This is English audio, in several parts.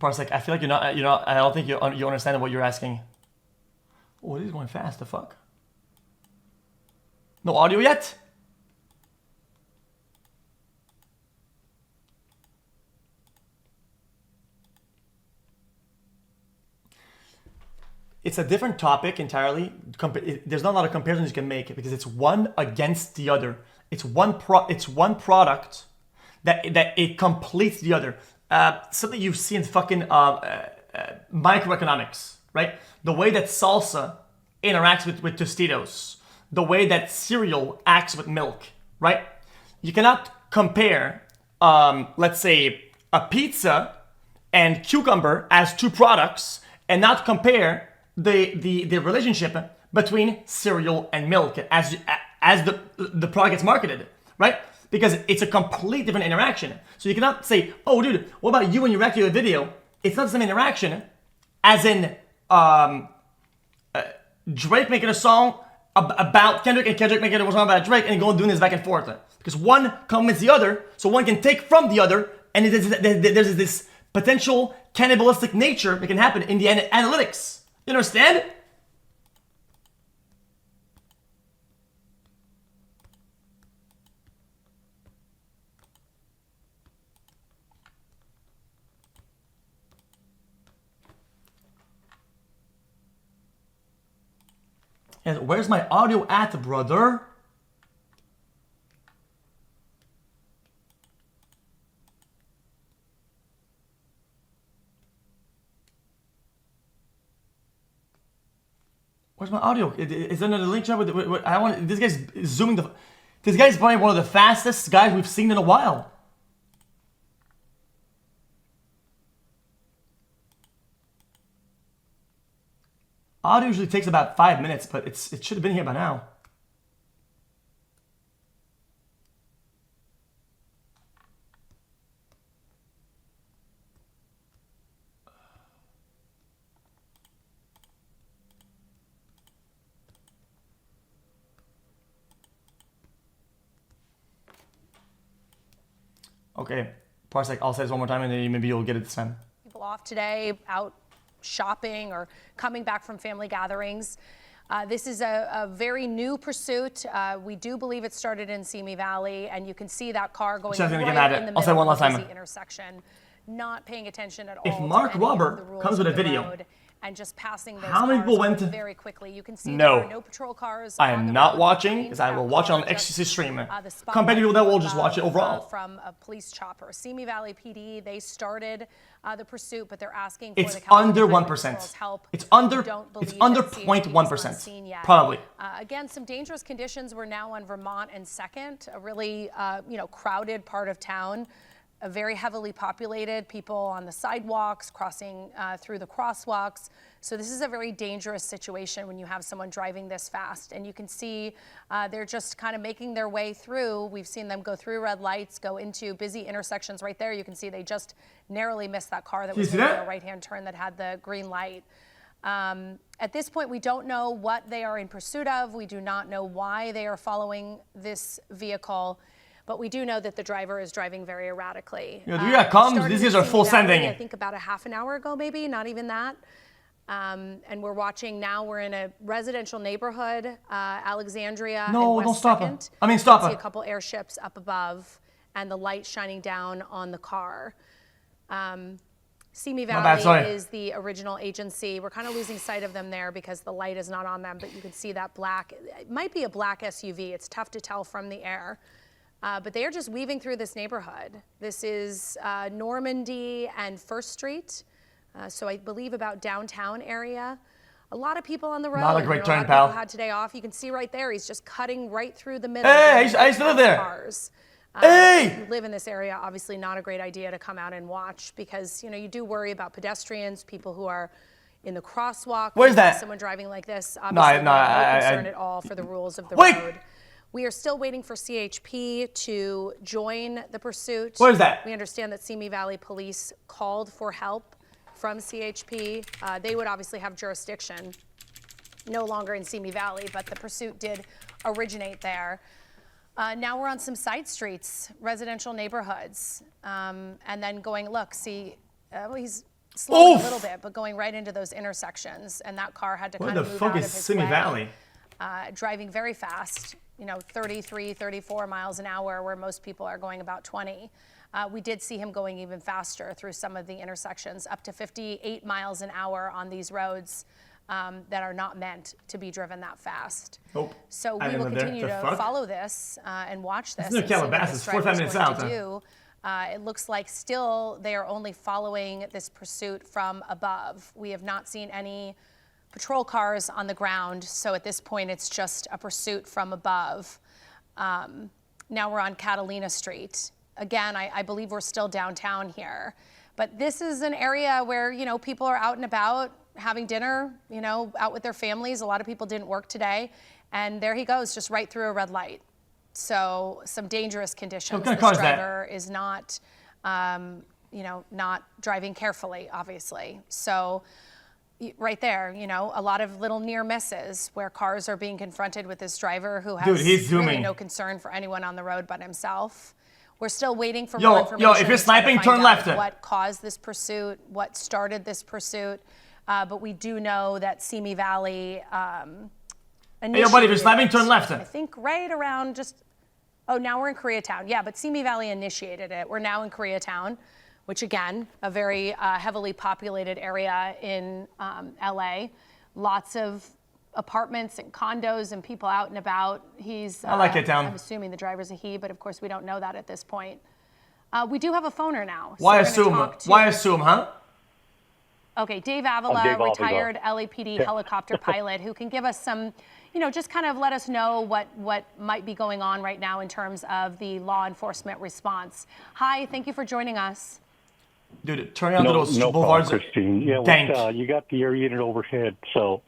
Parsec, I feel like I don't think you understand what you're asking. Oh, it is going fast, the fuck? No audio yet? It's a different topic entirely. There's not a lot of comparisons you can make because it's one against the other. It's one product that it completes the other. Something you see in fucking microeconomics, right? The way that salsa interacts with Tostitos, the way that cereal acts with milk, right? You cannot compare, let's say, a pizza and cucumber as two products and not compare the relationship between cereal and milk as the product gets marketed, right? Because it's a complete different interaction. So you cannot say, oh, dude, what about you when you react to a video? It's not the same interaction as in Drake making a song about Kendrick and Kendrick making a song about Drake and going doing this back and forth. Because one complements the other, so one can take from the other, and there's this potential cannibalistic nature that can happen in the analytics. You understand? And where's my audio at, brother? Where's my audio? Is there another link chat with I want this guy's zooming this guy's probably one of the fastest guys we've seen in a while. Audio usually takes about 5 minutes, but it should have been here by now. Okay, Parsec, I'll say this one more time and then maybe you'll get it this time. People off today, out shopping or coming back from family gatherings. This is a very new pursuit. We do believe it started in Simi Valley, and you can see that car going right in the middle of the intersection, not paying attention at all. If Mark Robert comes with a video and just passing those how many people went very quickly. You can see there are no patrol cars. I am not watching, because I will watch it on xQc stream. Compared to people that will just watch it overall. From a police chopper. Simi Valley PD, they started the pursuit, but they're asking for it's the under 1%. Help. It's under 0.1%, probably. Again, some dangerous conditions. We're now on Vermont and 2nd, a really crowded part of town. Very heavily populated, people on the sidewalks, crossing through the crosswalks. So this is a very dangerous situation when you have someone driving this fast. And you can see they're just kind of making their way through. We've seen them go through red lights, go into busy intersections right there. You can see they just narrowly missed that car that was making a right-hand turn that had the green light. At this point, we don't know what they are in pursuit of. We do not know why they are following this vehicle. But we do know that the driver is driving very erratically. Yeah, comes. These guys are full sending. I think about a half an hour ago, maybe, not even that. And we're watching now. We're in a residential neighborhood, Alexandria. No, and West don't stop 2nd. I mean, stop you see a couple airships up above, and the light shining down on the car. Simi Valley is the original agency. We're kind of losing sight of them there because the light is not on them, but you can see that black. It might be a black SUV. It's tough to tell from the air. But they are just weaving through this neighborhood. This is Normandy and 1st Street. So I believe about downtown area. A lot of people on the road. Not a great turn, pal. pal. Had today off. You can see right there, he's just cutting right through the middle. Hey, I used to live there. Cars. Hey! If you live in this area, obviously not a great idea to come out and watch because, you do worry about pedestrians, people who are in the crosswalk. Where's that? Someone driving like this, obviously no concern at all for the rules of the road. We are still waiting for CHP to join the pursuit. Where's that? We understand that Simi Valley Police called for help from CHP. They would obviously have jurisdiction, no longer in Simi Valley, but the pursuit did originate there. Now we're on some side streets, residential neighborhoods, and then going, look, see, he's slowing a little bit, but going right into those intersections. And that car had to kind of move out of his Simi way. Valley? Driving very fast, 33, 34 miles an hour, where most people are going about 20. We did see him going even faster through some of the intersections, up to 58 miles an hour on these roads that are not meant to be driven that fast. Nope. So we will continue to follow this and watch this. It's Calabasas, 45 minutes out. It looks like still they are only following this pursuit from above. We have not seen any patrol cars on the ground, so at this point it's just a pursuit from above. Now we're on Catalina Street. Again, I believe we're still downtown here, but this is an area where, people are out and about having dinner, out with their families. A lot of people didn't work today, and there he goes, just right through a red light. So some dangerous conditions. This driver is not, not driving carefully, obviously. So right there, a lot of little near misses where cars are being confronted with this driver who has really no concern for anyone on the road but himself. We're still waiting for more information. If you're sniping, turn left. What caused this pursuit? What started this pursuit? But we do know that Simi Valley Hey, buddy, if you're sniping, turn left. I think right around now we're in Koreatown. Yeah, but Simi Valley initiated it. We're now in Koreatown, which again, a very heavily populated area in LA. Lots of apartments and condos and people out and about. I like it down. I'm assuming the driver's a he, but of course we don't know that at this point. We do have a phoner now. Why assume? Why assume, huh? Okay, Dave Avila, retired LAPD helicopter pilot, who can give us some, just kind of let us know what might be going on right now in terms of the law enforcement response. Hi, thank you for joining us. Dude, turn on those boulevards. Christine. Yeah, you got the air unit overhead, so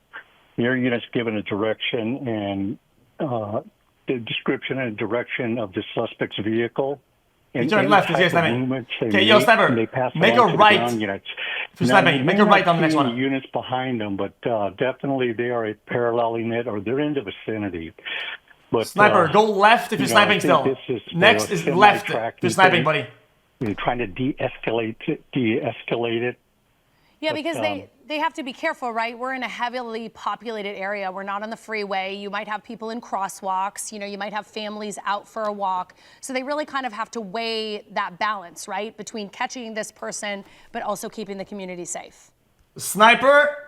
the air unit's given a direction and the description and direction of the suspect's vehicle. You turn left, yes, sniping. Okay, yo, sniper, make a right. If you're sniping, make a right on the next one. Units behind them, but definitely they are paralleling it or they're in the vicenity. But sniper, go left if you're sniping still. Next is left if you're sniping, buddy. You're trying to de-escalate it. Yeah, because they have to be careful, right? We're in a heavily populated area. We're not on the freeway. You might have people in crosswalks. You might have families out for a walk. So they really kind of have to weigh that balance, right? Between catching this person, but also keeping the community safe. Sniper,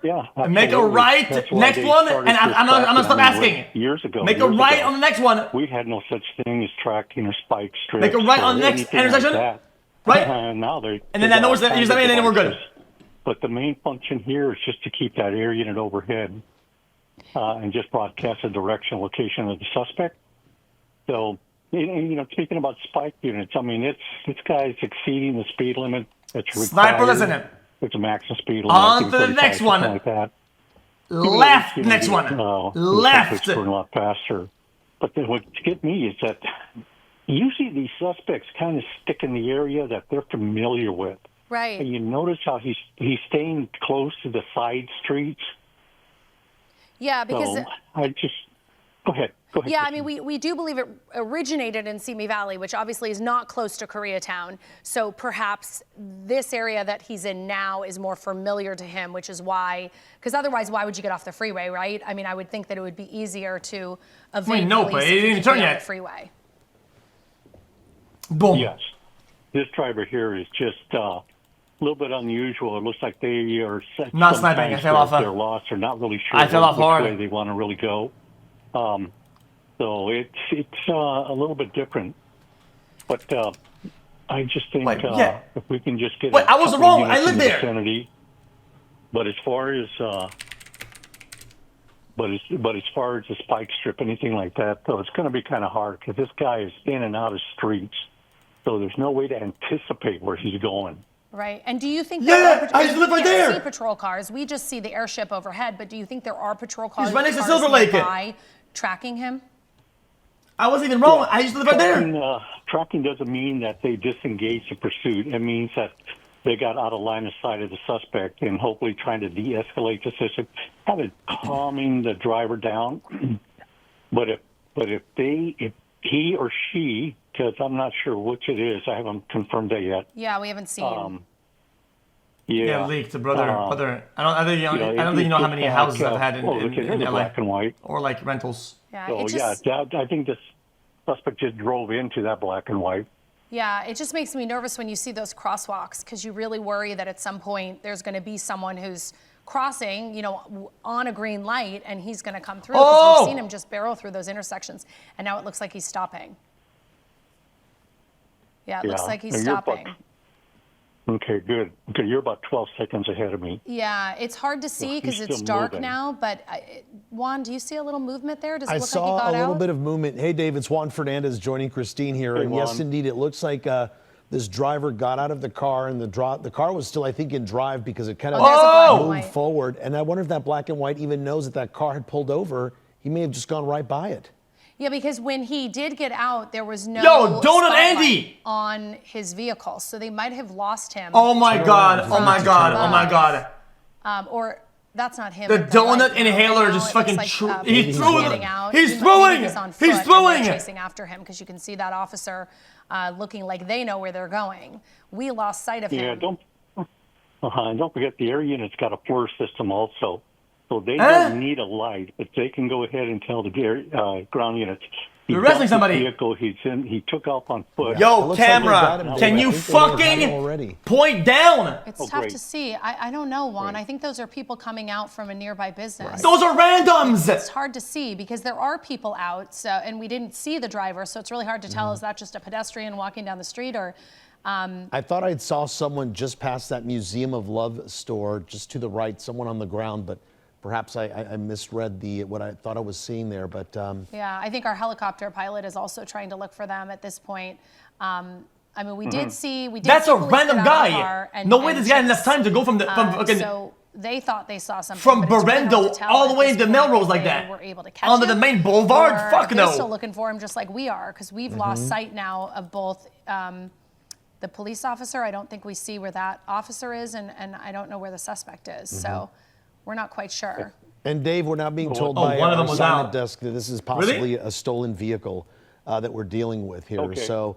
make a right, next one, and I'm gonna stop asking. Years ago. Make a right on the next one. We had no such thing as tracking or spike strips. Make a right on the next intersection. Like right? Now they and then that knows that you're sniping, and then we're good. But the main function here is just to keep that air unit overhead and just broadcast the direction, location of the suspect. So, speaking about spike units, I mean, this guy's exceeding the speed limit that's required. Sniper, listen. It's a maximum speed limit. On to the next one. Like that. Left, next one. Left. Going a lot faster. But what gets me is that usually these suspects kind of stick in the area that they're familiar with. Right. And you notice how he's staying close to the side streets. Yeah, because so go ahead. Yeah, I mean, we do believe it originated in Simi Valley, which obviously is not close to Koreatown. So perhaps this area that he's in now is more familiar to him, which is why, because otherwise, why would you get off the freeway, right? I mean, I would think that it would be easier to evade but he didn't even turn yet. The freeway. Boom. Yes, this driver here is just a little bit unusual. It looks like they are not sniping. I fell off. They're lost. They're not really sure I fell off which hard. way they want to really go. So it's a little bit different. But I just think if we can just get. I was wrong. I lived there. Vicinity. But as far as the spike strip, anything like that, though, it's going to be kind of hard because this guy is in and out of streets, so there's no way to anticipate where he's going. Right. And do you think I just live right there. We see patrol cars. We just see the airship overhead. But do you think there are patrol cars? He's right next to Silver Lake. Tracking him? I wasn't even wrong. I just live right there. Tracking doesn't mean that they disengaged the pursuit. It means that they got out of line of sight of the suspect and hopefully trying to de-escalate the system, kind of calming the driver down. But if he or she, because I'm not sure which it is, I haven't confirmed that yet. Yeah, we haven't seen. Yeah, leaked to brother. I don't think you know how many it's houses like, I've had in the LA, black and white. or like rentals. Yeah, So it just, I think this suspect just drove into that black and white. yeah, it just makes me nervous when you see those crosswalks, because you really worry that at some point there's going to be someone who's crossing, on a green light, and he's going to come through, because we've seen him just barrel through those intersections, and now it looks like he's stopping. Yeah, it looks like he's stopping. Okay, good. Okay, you're about 12 seconds ahead of me. Yeah, it's hard to see because it's dark now, but Juan, do you see a little movement there? Does it look like he got out? I saw a little bit of movement. Hey, Dave, it's Juan Fernandez joining Christine here. Hey, and Juan. yes, indeed, it looks like this driver got out of the car, and the car was still, I think, in drive because it kind of moved forward. And I wonder if that black and white even knows that car had pulled over. He may have just gone right by it. Yeah, because when he did get out, there was no Donut spotlight Andy on his vehicle, so they might have lost him. Oh my god! Oh my god! Oh my god! Or that's not him. The donut inhaler just fucking he threw it. He's throwing. He's throwing. Chasing after him because you can see that officer looking like they know where they're going. We lost sight of him. Yeah, don't forget the air unit's got a FLIR system also. So they don't need a light, but they can go ahead and tell the ground units. You're arresting somebody. Vehicle he took off on foot. Yo, camera, can you fucking point down? It's tough to see. I don't know, Juan. I think those are people coming out from a nearby business. Those are randoms. It's hard to see because there are people out, and we didn't see the driver, so it's really hard to tell. Is that just a pedestrian walking down the street, or? I thought I saw someone just past that Museum of Love store, just to the right, someone on the ground, but perhaps I misread what I thought I was seeing there, but yeah, I think our helicopter pilot is also trying to look for them at this point. I mean, we did see. That's a random guy. No way this guy had enough time to go from so they thought they saw something from Berendo all the way into Melrose like that. Were able to catch onto him, the main boulevard. Fuck no. They're still looking for him, just like we are, because we've lost sight now of both. The police officer. I don't think we see where that officer is, and I don't know where the suspect is. So. We're not quite sure. And Dave, we're now being told by one of our them was assignment out. desk that this is possibly a stolen vehicle that we're dealing with here. Okay. So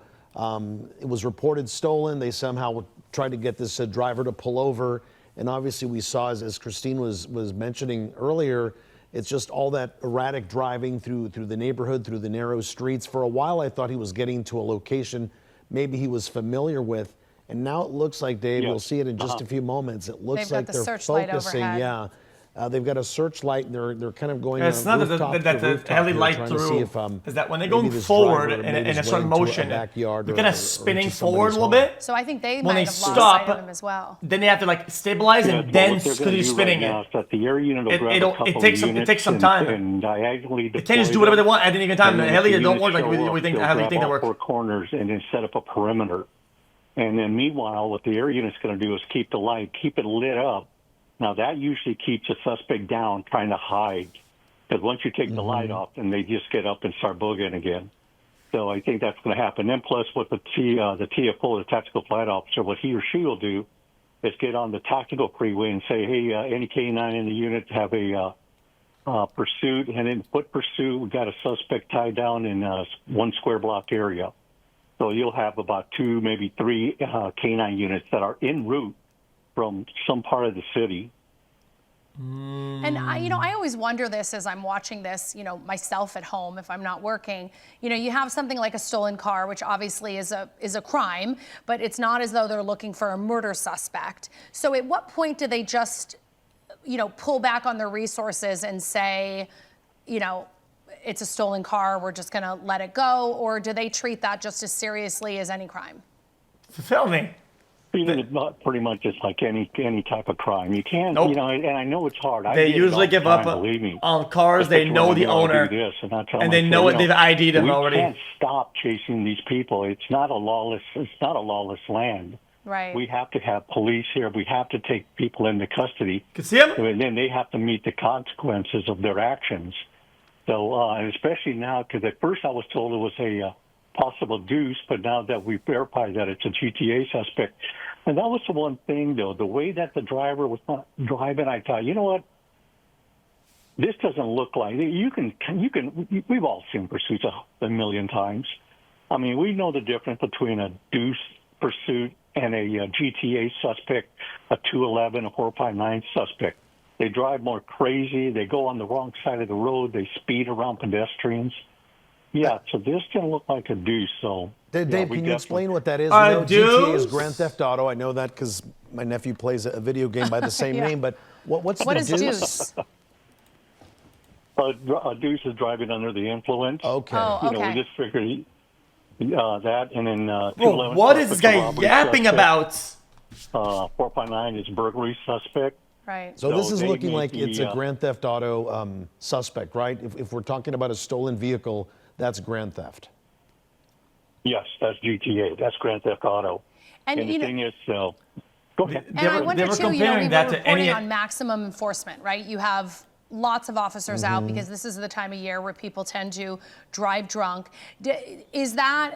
it was reported stolen. They somehow tried to get this driver to pull over. And obviously we saw, as Christine was mentioning earlier, it's just all that erratic driving through the neighborhood, through the narrow streets. For a while, I thought he was getting to a location maybe he was familiar with. And now it looks like, Dave, we'll see it in just a few moments. It looks like they're focusing. Yeah, they've got a searchlight. They're kind of going. It's not that heli light through. Is that when they're going forward in a certain motion, they're kind of spinning forward a little bit. So I think they when might they have stop, lost sight of him as well. Then they have to like stabilize and then continue spinning it. The air unit will grab a couple it takes some time. And diagonally they can't just do whatever they want at any given time. The heli don't work like we think. How do you think they work? Four corners and then set up a perimeter. And then meanwhile, what the air unit's going to do is keep the light, keep it lit up. Now, that usually keeps the suspect down, trying to hide. Because once you take the light off, then they just get up and start boogieing again. So I think that's going to happen. Then plus what the TFO, the tactical flight officer, what he or she will do is get on the tactical freeway and say, hey, any K-9 in the unit have a pursuit. And in foot pursuit, we got a suspect tied down in one square block area. So you'll have about 2, maybe 3 K-9 units that are en route from some part of the city. And I always wonder this as I'm watching this, myself at home if I'm not working. You have something like a stolen car, which obviously is a crime, but it's not as though they're looking for a murder suspect. So at what point do they just, pull back on their resources and say, it's a stolen car, we're just going to let it go? Or do they treat that just as seriously as any crime? Fulfill me. It's not pretty much just like any type of crime. You can't, nope. And I know it's hard. They usually give up on cars. They know the owner, and they know it. They've ID'd them already. We can't stop chasing these people. It's not a lawless land. Right. We have to have police here. We have to take people into custody. Can see them? And then they have to meet the consequences of their actions. So, and especially now, because at first I was told it was a possible deuce, but now that we verified that it's a GTA suspect. And that was the one thing, though, the way that the driver was not driving, I thought, you know what? This doesn't look like, we've all seen pursuits a million times. I mean, we know the difference between a deuce pursuit and a GTA suspect, a 211, a 459 suspect. They drive more crazy. They go on the wrong side of the road. They speed around pedestrians. Yeah, so this can look like a deuce. So, Dave, can you explain what that is? Deuce? GTA is Grand Theft Auto. I know that because my nephew plays a video game by the same Yeah. name. But what's What the is deuce? deuce? A deuce is driving under the influence. Okay. Oh, You know, okay. we just figured that, and then Bro, 211 what is this suspect's a guy robbery yapping suspect. about? 459 is burglary suspect. Right. So this So is they looking make like it's a the, Grand Theft Auto suspect, right? If we're talking about a stolen vehicle, that's Grand Theft. Yes, that's GTA. That's Grand Theft Auto. And, And the you know, thing is, go ahead. And I wonder were too, we comparing were that to reporting any. on maximum enforcement, right? You have lots of officers out because this is the time of year where people tend to drive drunk. Is that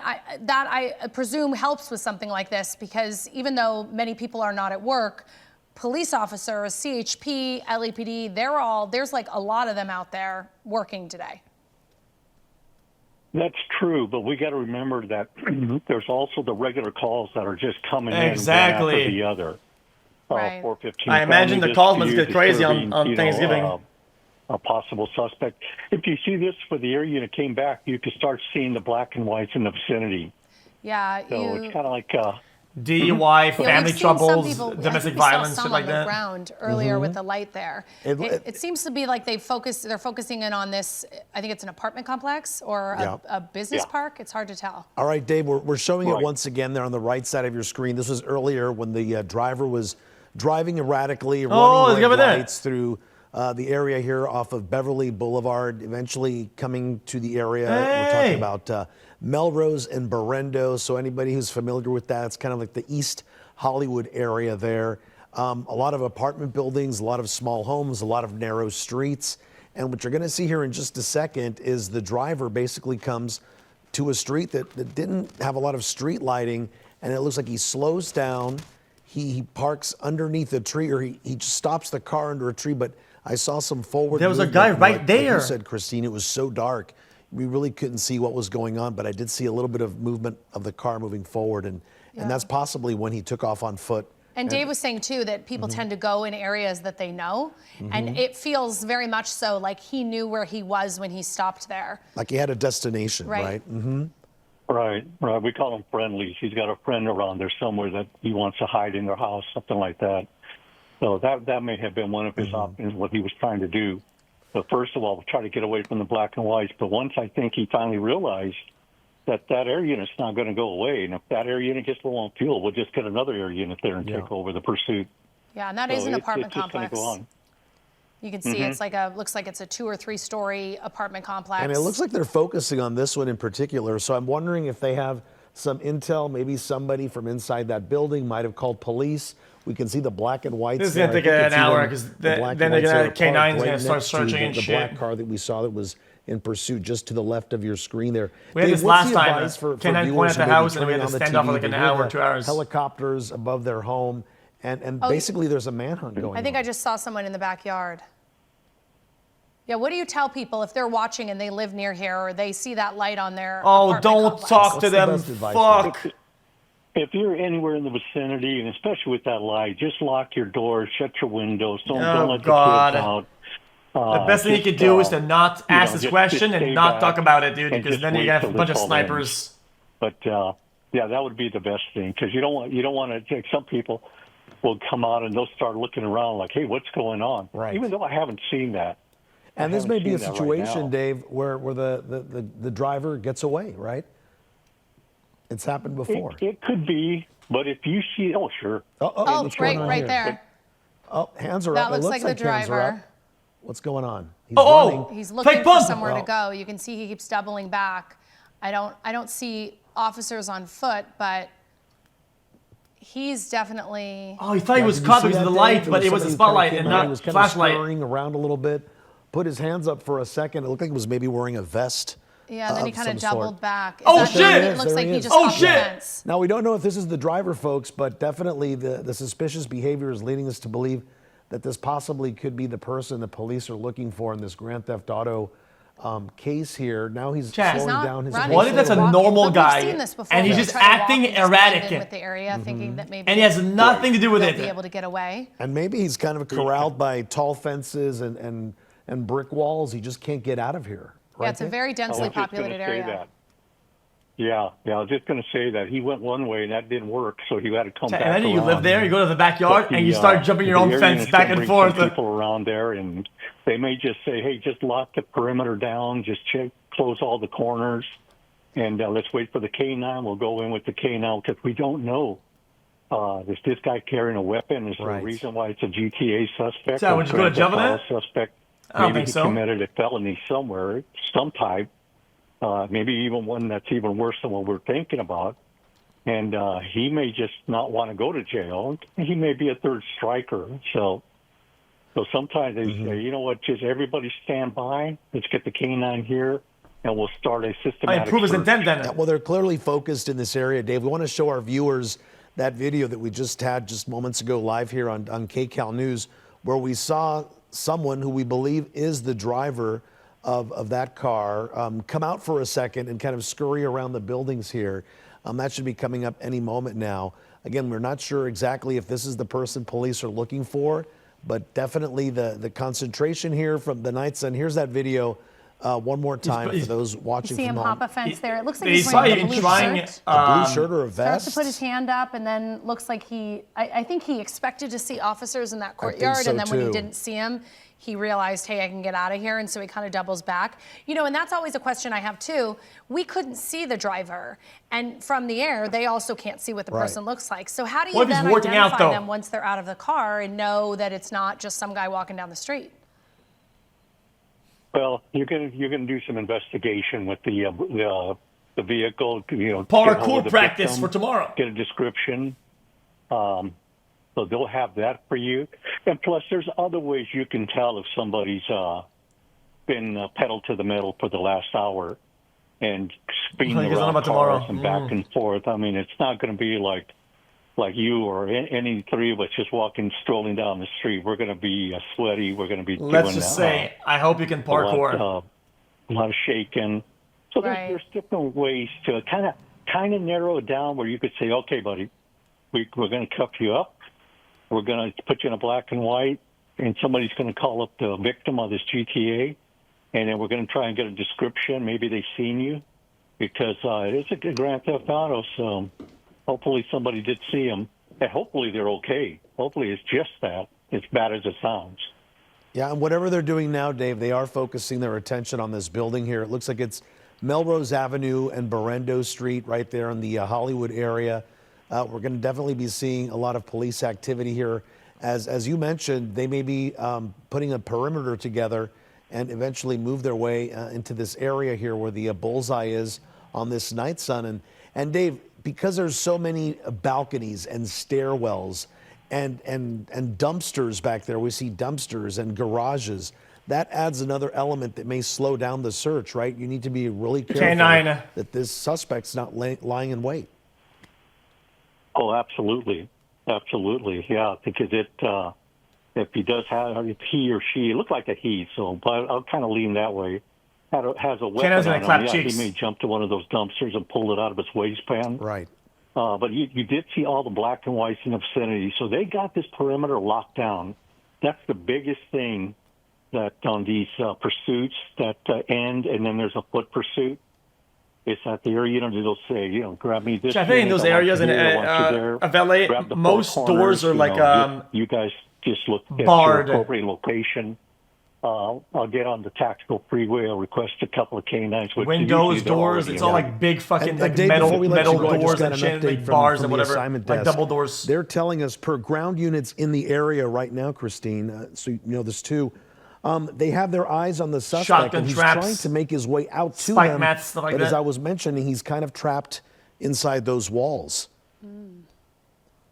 I presume helps with something like this, because even though many people are not at work, police officers, CHP, LAPD, there's like a lot of them out there working today. That's true, but we got to remember that there's also the regular calls that are just coming in one Exactly. after the other. Right. 415 I imagine family the calls dispute, must get crazy on disturbing, Thanksgiving. A possible suspect. If you see this for the air unit came back, you could start seeing the black and whites in the vicinity. Yeah, So it's kind of like DUI, Yeah, family we've seen some troubles, people- I domestic think we saw violence, some shit like on the that. ground earlier with the light there. It seems to be like they're focusing in on this. I think it's an apartment complex or Yeah. a business Yeah. park. It's hard to tell. All right, Dave, we're showing it Right. once again there on the right side of your screen. This was earlier when the driver was driving erratically, Oh, running look red over there. lights through the area here off of Beverly Boulevard, eventually coming to the area. We're Hey. talking about Melrose and Berendo. So anybody who's familiar with that, it's kind of like the East Hollywood area there. A lot of apartment buildings, a lot of small homes, a lot of narrow streets. And what you're going to see here in just a second is the driver basically comes to a street that didn't have a lot of street lighting, and it looks like he slows down. He parks underneath a tree, or he just stops the car under a tree. But I saw some forward There was a movement, guy and right like there. you said, Christine, it was so dark. We really couldn't see what was going on, but I did see a little bit of movement of the car moving forward, and that's possibly when he took off on foot. And Dave was saying too that people tend to go in areas that they know, and it feels very much so like he knew where he was when he stopped there. Like he had a destination, Right. right? Mm-hmm. right. We call them friendlies. He's got a friend around there somewhere that he wants to hide in their house, something like that. So that may have been one of his options, what he was trying to do. But first of all, try to get away from the black and whites. But once I think he finally realized that air unit's not going to go away, and if that air unit gets low on fuel, we'll just get another air unit there and take over the pursuit. Yeah, and that is So an it's apartment just gonna complex. go on. You can see it's like looks like it's a 2 or 3 story apartment complex. And it looks like they're focusing on this one in particular. So I'm wondering if they have some intel. Maybe somebody from inside that building might have called police. We can see the black and whites. This is there. gonna I take think an it's hour, even 'cause the then black they're and whites gonna- are parked K9's gonna right start next to searching the and shit. black car that we saw that was in pursuit just to the left of your screen there. We had Dave, this what's last the time. advice for K9 pointed viewers at the who may be house and we had turning to on the stand off for TV? like an They hear hour, the 2 hours. Helicopters above their home, and Oh, basically there's a manhunt going on. I think I just saw someone in the backyard. Yeah, what do you tell people if they're watching and they live near here or they see that light on their Oh, apartment don't complex? talk to What's the them. best advice, Fuck. If you're anywhere in the vicinity, and especially with that light, just lock your doors, shut your windows, don't let God. the kids out. The best thing you could do is to not ask this just question stay and not back talk about it, dude, and because just then you're wait gonna have till a bunch of this all ends. snipers. But yeah, that would be the best thing, because you don't want to take. Some people will come out and they'll start looking around like, hey, what's going on? Right. Even though I haven't seen that. And this may be a seen that right situation, now. Dave, where the driver gets away, right? It's happened before. It could be, but if you see, oh sure. Oh, what's going on right here? there. Oh, hands are That up. looks It like looks the hands are up. driver. What's going on? He's Oh, running. He's looking Fake for bump. somewhere to Oh. go. You can see he keeps doubling back. I don't see officers on foot, but he's definitely. Oh, he thought he was Did you caught see because of that, the Dave? light, There but it was a somebody who spotlight kinda and came out, he not was kinda flashlight. scurrying around a little bit, put his hands up for a second. It looked like he was maybe wearing a vest. Yeah, and then he of kind of some sort. doubled back. Oh, That- shit! It looks There like he he is. just Oh, hopped the shit! fence. Now, we don't know if this is the driver, folks, but definitely the suspicious behavior is leading us to believe that this possibly could be the person the police are looking for in this Grand Theft Auto case here. Now he's Chad. slowing Not down his running, pace. What if that's a walking. normal But guy, we've seen this before. and he's They just try to walk acting and just blend in erratic, with the area, thinking that maybe and he has nothing to do with they'll it? be able to get away. And maybe he's kind of corralled by tall fences and brick walls. He just can't get out of here. Right Yeah, it's a Dave? very I densely was just gonna populated say area. that. Yeah, I was just going to say that he went one way and that didn't work, so he had to come back And then you around. live there, you go to the backyard, But and you start jumping your own the fence area back should and bring forth. some people around there, and they may just say, "Hey, just lock the perimeter down, just close all the corners, and let's wait for the K9. We'll go in with the K9 because we don't know. Is this guy carrying a weapon? Is there Right. a reason why it's a GTA suspect? So, would you go to jail for that? Suspect. I don't Maybe think he so. committed a felony somewhere, some type. Maybe even one that's even worse than what we're thinking about. And he may just not want to go to jail. He may be a third striker. So sometimes they say, you know what, just everybody stand by. Let's get the K9 here, and we'll start a systematic Prove his search. intent then. Yeah, well, they're clearly focused in this area, Dave. We want to show our viewers that video that we just had just moments ago live here on KCAL News, where we saw someone who we believe is the driver of that car come out for a second and kind of scurry around the buildings here. That should be coming up any moment now. Again, we're not sure exactly if this is the person police are looking for, but definitely the concentration here from the Night Sun. Here's that video one more time for those watching See him from hop home. a fence there. It looks like They he's saw wearing a him blue trying, shirt. A blue shirt or a Starts vest? to put his hand up, and then looks like I think he expected to see officers in that courtyard, so, and then when he too. didn't see him, he realized, hey, I can get out of here, and so he kind of doubles back. You know, and that's always a question I have too. We couldn't see the driver, and from the air, they also can't see what the Right. person looks like. So how do you What if he's then working out, identify though? them once they're out of the car and know that it's not just some guy walking down the street? Well, you're gonna do some investigation with the vehicle. You know, get Parkour hold of the practice victim, for tomorrow. Get a description. So they'll have that for you. And plus, there's other ways you can tell if somebody's been pedal to the metal for the last hour and speeding Because I don't know around about cars tomorrow. and back and forth. I mean, it's not going to be like you or any three of us just strolling down the street. We're going to be sweaty. We're going to be Let's doing just say, I hope you can a lot, parkour. a lot of shaking. So Right. there's different ways to kind of narrow it down where you could say, okay, buddy, we're going to cuff you up. We're going to put you in a black and white, and somebody's going to call up the victim of this GTA, and then we're going to try and get a description. Maybe they've seen you, because it is a good Grand Theft Auto, so hopefully somebody did see him, and hopefully they're okay. Hopefully it's just that, as bad as it sounds. Yeah, and whatever they're doing now, Dave, they are focusing their attention on this building here. It looks like it's Melrose Avenue and Berendo Street right there in the Hollywood area. We're going to definitely be seeing a lot of police activity here. As you mentioned, they may be putting a perimeter together and eventually move their way into this area here where the bullseye is on this Night Sun. And Dave, because there's so many balconies and stairwells and dumpsters back there, we see dumpsters and garages. That adds another element that may slow down the search, right? You need to be really careful K9. that this suspect's not lying in wait. Oh, absolutely. Absolutely. Yeah, because if he does have, if he or she, it looked like a he, so, but I'll kind of lean that way, has a weapon Kenna's gonna on clap him, cheeks. he may jump to one of those dumpsters and pull it out of his waistband. Right. But you did see all the black and whites in the vicinity, so they got this perimeter locked down. That's the biggest thing that on these pursuits that end, and then there's a foot pursuit. It's at the area, they'll say, grab me this. I think in unit, those I want areas you in here, I want you there. of LA, Grab the most four doors corners, are like you guys just look at barred. your appropriate location. I'll get on the tactical freeway. I'll request a couple of K9s. Which windows, usually they're doors. already It's all in. like big fucking And like Dave, metal before we let you go, I just doors got and an shit, update like from bars the and whatever, assignment like desk. double doors. They're telling us per ground units in the area right now, Christine, so you know this too, they have their eyes on the suspect, Shotgun and he's traps, trying to make his way out to spike them. mats, stuff like but as that. I was mentioning, he's kind of trapped inside those walls.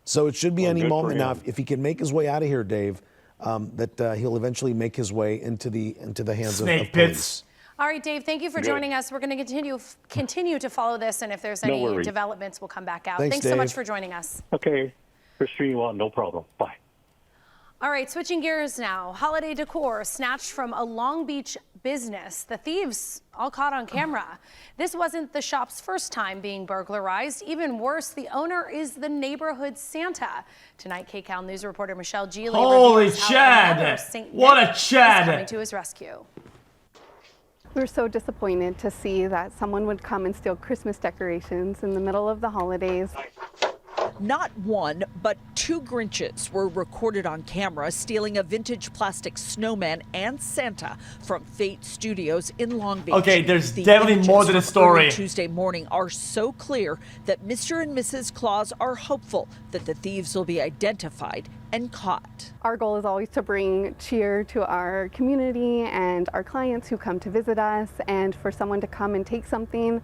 So it should be any good for moment now. him. If he can make his way out of here, Dave, that he'll eventually make his way into the hands of Snake police. pits. All right, Dave, thank you for Good. joining us. We're going to continue to follow this, and if there's No any worries. developments, we'll come back out. Thanks, so much Dave. for joining us. Okay, Christine, no problem. Bye. All right, switching gears now. Holiday decor snatched from a Long Beach business. The thieves all caught on camera. This wasn't the shop's first time being burglarized. Even worse, the owner is the neighborhood Santa. Tonight, KCAL News reporter Michelle Geely Holy reveals how Chad! another Saint What Nick a Chad! is coming to his rescue. We're so disappointed to see that someone would come and steal Christmas decorations in the middle of the holidays. Not one, but two Grinches were recorded on camera stealing a vintage plastic snowman and Santa from Fate Studios in Long Beach. Okay, there's The definitely images more to the from story. early Tuesday morning are so clear that Mr. and Mrs. Claus are hopeful that the thieves will be identified and caught. Our goal is always to bring cheer to our community and our clients who come to visit us, and for someone to come and take something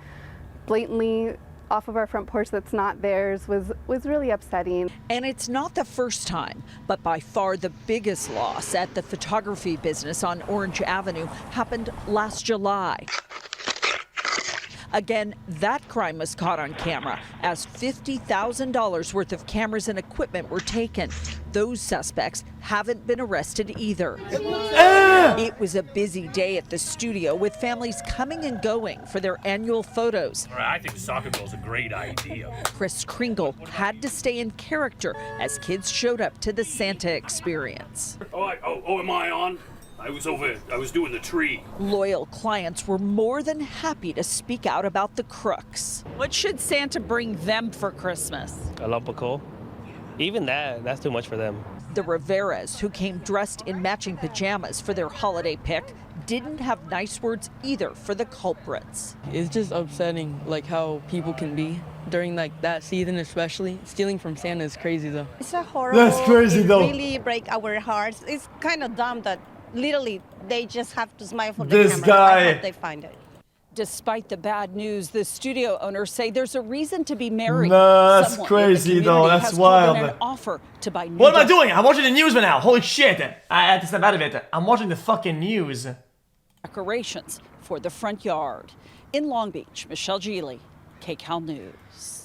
blatantly off of our front porch that's not theirs was really upsetting. And it's not the first time, but by far the biggest loss at the photography business on Orange Avenue happened last July. Again, that crime was caught on camera as $50,000 worth of cameras and equipment were taken. Those suspects haven't been arrested either. It was a busy day at the studio with families coming and going for their annual photos. I think soccer ball is a great idea. Chris Kringle had to stay in character as kids showed up to the Santa experience. Oh, am I on? I was doing the tree. Loyal clients were more than happy to speak out about the crooks. What should Santa bring them for Christmas? A lump of coal. Even that's too much for them. The Riveras, who came dressed in matching pajamas for their holiday pick, didn't have nice words either for the culprits. It's just upsetting, like how people can be during like that season, especially. Stealing from Santa is crazy though. It's a horrible. That's crazy though. It really break our hearts. It's kind of dumb that literally they just have to smile for the This camera. guy. I hope they find it. Despite the bad news, the studio owners say there's a reason to be merry. No, that's Someone in the crazy though. community That's has called in wild. an offer to buy new What am I doing? I'm watching the news right now. Holy shit. I had to step out of it. I'm watching the fucking news. decorations for the front yard. In Long Beach, Michelle Geely, KCAL News.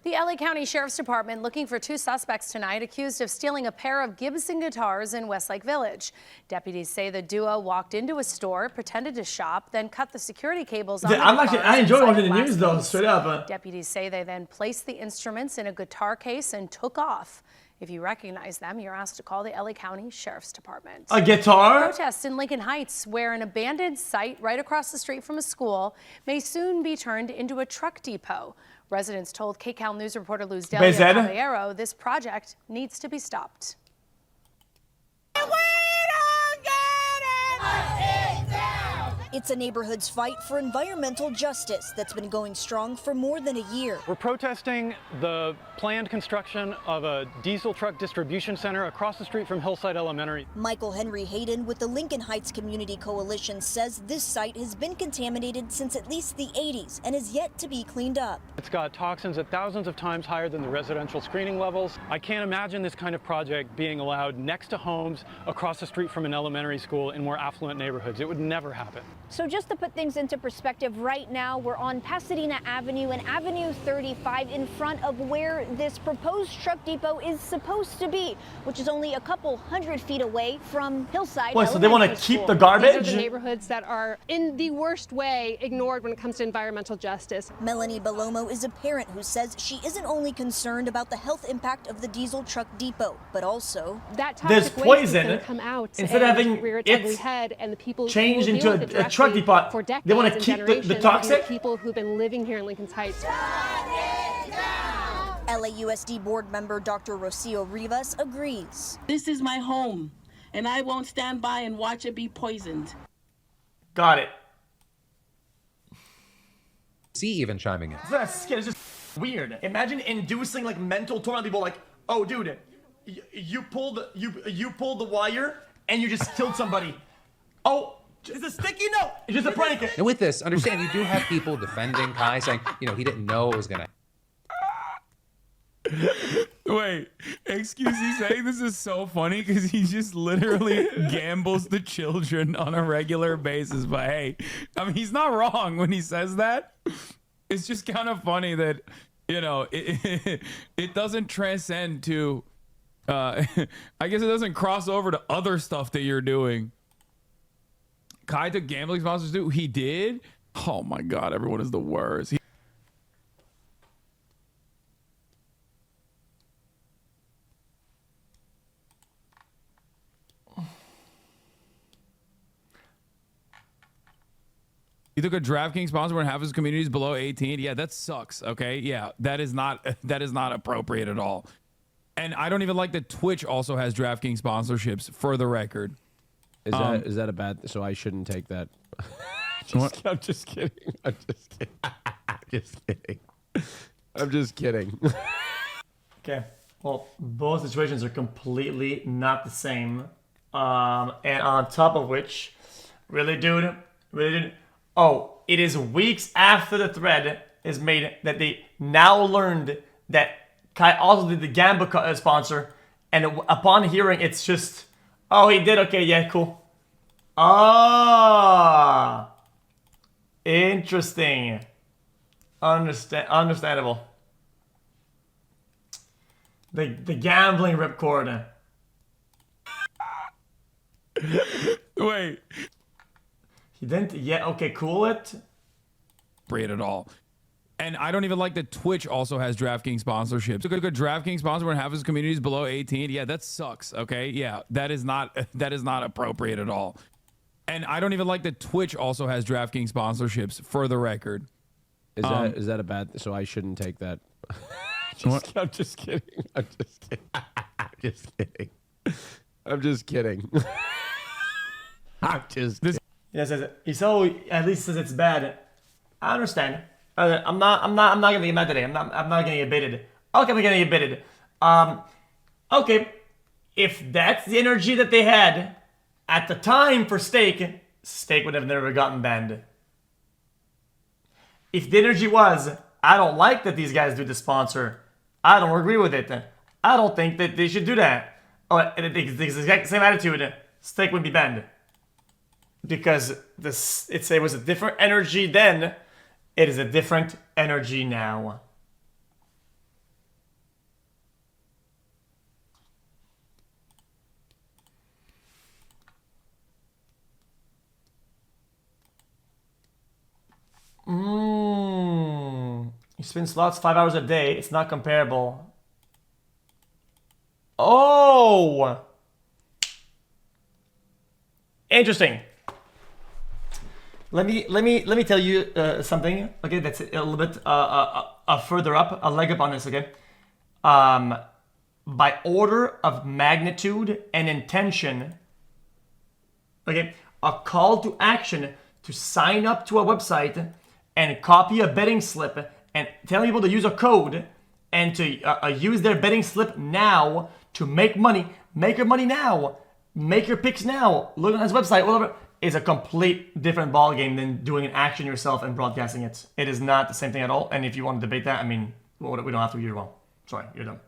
The LA County Sheriff's Department looking for two suspects tonight accused of stealing a pair of Gibson guitars in Westlake Village. Deputies say the duo walked into a store, pretended to shop, then cut the security cables on the guitars I enjoy inside watching a the glass news though, case. straight up. Deputies say they then placed the instruments in a guitar case and took off. If you recognize them, you're asked to call the LA County Sheriff's Department. A guitar? Protests in Lincoln Heights, where an abandoned site right across the street from a school may soon be turned into a truck depot. Residents told KCAL News reporter Luz Delia Caballero this project needs to be stopped. It's a neighborhood's fight for environmental justice that's been going strong for more than a year. We're protesting the planned construction of a diesel truck distribution center across the street from Hillside Elementary. Michael Henry Hayden with the Lincoln Heights Community Coalition says this site has been contaminated since at least the 80s and is yet to be cleaned up. It's got toxins at thousands of times higher than the residential screening levels. I can't imagine this kind of project being allowed next to homes across the street from an elementary school in more affluent neighborhoods. It would never happen. So just to put things into perspective, right now we're on Pasadena Avenue and Avenue 35 in front of where this proposed truck depot is supposed to be, which is only a couple hundred feet away from Hillside. Wait, so they want to keep the garbage? These are the neighborhoods that are in the worst way ignored when it comes to environmental justice. Melanie Belomo is a parent who says she isn't only concerned about the health impact of the diesel truck depot, but also that there's toxic waste poison. is going to come out Instead of having rear its ugly head, and the people changed who will into deal with it a truck depot, for decades they want to and keep the generations, toxic? people who've been living here in Lincoln's Heights. LAUSD board member Dr. Rocio Rivas agrees. This is my home, and I won't stand by and watch it be poisoned. Got it. See, even chiming in. It's just weird. Imagine inducing like mental torment on people like, oh dude, you pulled the wire and you just killed somebody. Oh, it's a sticky note. It's just a prank. And with this, understand you do have people defending Kai, saying, he didn't know it was gonna. Wait, xQc saying this is so funny because he just literally gambles the children on a regular basis. But hey, I mean, he's not wrong when he says that. It's just kind of funny that, it doesn't transcend to, I guess it doesn't cross over to other stuff that you're doing. Kai took gambling sponsors too? He did? Oh my God, everyone is the worst. He took a DraftKings sponsor when half his community is below 18. Yeah, that sucks. Okay, yeah, that is not appropriate at all. And I don't even like that Twitch also has DraftKings sponsorships. For the record, is that a bad? So I shouldn't take that. I'm just kidding. I'm just kidding. Just kidding. I'm just kidding. Okay. Well, both situations are completely not the same. And on top of which, really, dude. Oh, it is weeks after the thread is made that they now learned that Kai also did the Gamba sponsor, and upon hearing, it's just, oh, he did. Okay, yeah, cool. Ah, interesting. Understandable. The gambling ripcord. Wait. He didn't. Yeah. Okay. Cool. It. Appropriate at all. And I don't even like that Twitch also has DraftKings sponsorships. Took a DraftKings sponsor when half his community is below 18. Yeah, that sucks. Okay. Yeah, that is not appropriate at all. And I don't even like that Twitch also has DraftKings sponsorships. For the record, is that a bad? So I shouldn't take that. I'm just kidding. I'm just kidding. I'm just kidding. I'm just kidding. I'm just. Yes, so at least says it's bad. I understand. I'm not gonna get mad today. I'm not gonna get baited. Okay, we're gonna get baited. Okay, if that's the energy that they had at the time for Steak would have never gotten banned. If the energy was, I don't like that these guys do the sponsor, I don't agree with it, I don't think that they should do that. Oh, and the exact same attitude, Steak would be banned. Because it was a different energy then, it is a different energy now. You spin slots 5 hours a day, it's not comparable. Oh! Interesting. Let me tell you something. Okay, that's a little bit further up, a leg up on this. Okay, by order of magnitude and intention. Okay, a call to action to sign up to a website and copy a betting slip and tell people to use a code and to use their betting slip now to make money. Make your money now. Make your picks now. Look on his website. Whatever. Is a complete different ballgame than doing an action yourself and broadcasting it. It is not the same thing at all. And if you want to debate that, I mean, we don't have to. You're wrong. Sorry, you're done.